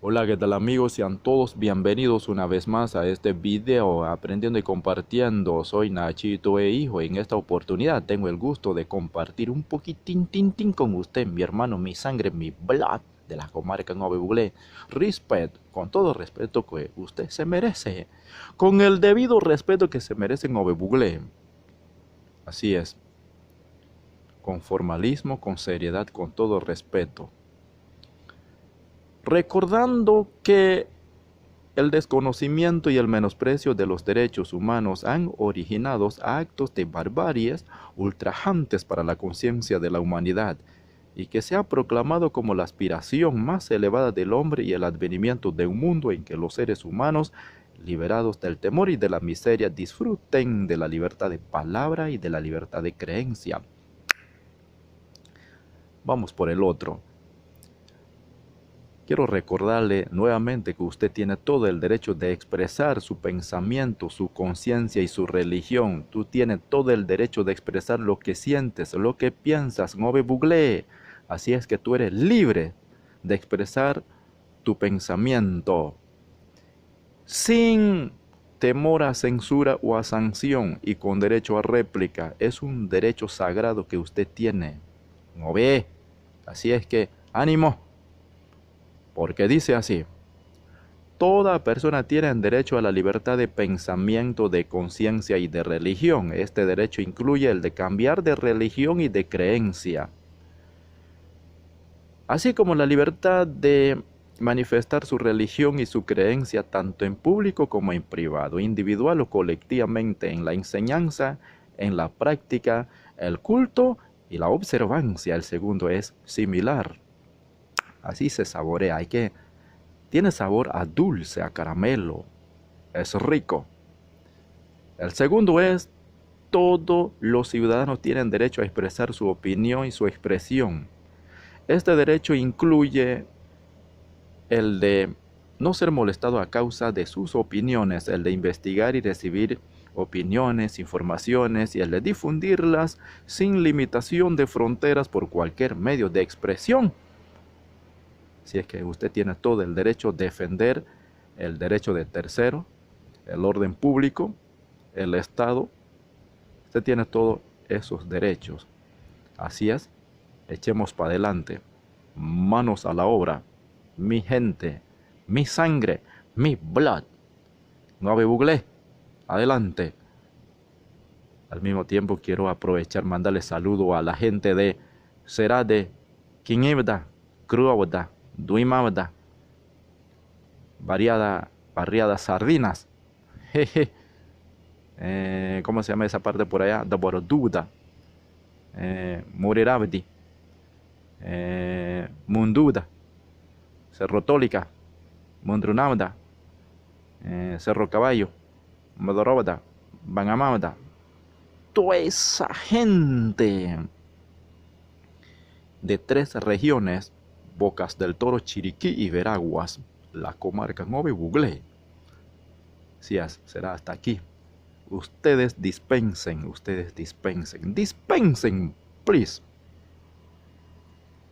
Hola, ¿qué tal amigos? Sean todos bienvenidos una vez más a este video aprendiendo y compartiendo. Soy Nachito e Hijo. En esta oportunidad tengo el gusto de compartir un poquitín con usted, mi hermano, mi sangre, mi blood de la comarca Nove Buglé. Respeto, con todo respeto que usted se merece, con el debido respeto que se merece Nove Buglé. Así es, con formalismo, con seriedad, con todo respeto. Recordando que el desconocimiento y el menosprecio de los derechos humanos han originado actos de barbaries ultrajantes para la conciencia de la humanidad y que se ha proclamado como la aspiración más elevada del hombre y el advenimiento de un mundo en que los seres humanos, liberados del temor y de la miseria, disfruten de la libertad de palabra y de la libertad de creencia. Vamos por el otro. Quiero recordarle nuevamente que usted tiene todo el derecho de expresar su pensamiento, su conciencia y su religión. Tú tienes todo el derecho de expresar lo que sientes, lo que piensas, no me bugle. Así es que tú eres libre de expresar tu pensamiento sin temor a censura o a sanción y con derecho a réplica. Es un derecho sagrado que usted tiene. ¿No ve? Así es que ánimo. Porque dice así: toda persona tiene derecho a la libertad de pensamiento, de conciencia y de religión. Este derecho incluye el de cambiar de religión y de creencia, así como la libertad de manifestar su religión y su creencia tanto en público como en privado, individual o colectivamente, en la enseñanza, en la práctica, el culto y la observancia. El segundo es similar. Así se saborea. Tiene sabor a dulce, a caramelo. Es rico. El segundo es: todos los ciudadanos tienen derecho a expresar su opinión y su expresión. Este derecho incluye el de no ser molestado a causa de sus opiniones, el de investigar y recibir opiniones, informaciones y el de difundirlas sin limitación de fronteras por cualquier medio de expresión. Si es que usted tiene todo el derecho a defender el derecho de tercero, el orden público, el Estado. Usted tiene todos esos derechos. Así es, echemos para adelante. Manos a la obra. Mi gente, mi sangre, mi blood. No me bugle. Adelante. Al mismo tiempo quiero aprovechar, mandarle saludo a la gente de Serade, Quinibda, Cruabda, Duimabda, Barriada Sardinas. Jeje. ¿Cómo se llama esa parte por allá? De Boroduda, Murirabdi, Munduda, Cerro Tólica, Mundrunamda, Cerro Caballo, Modorobda, Bangamamda. Toda esa gente de 3 regiones: Bocas del Toro, Chiriquí y Veraguas, la comarca Nove Buglé. Sí, será hasta aquí. Ustedes dispensen, dispensen, please.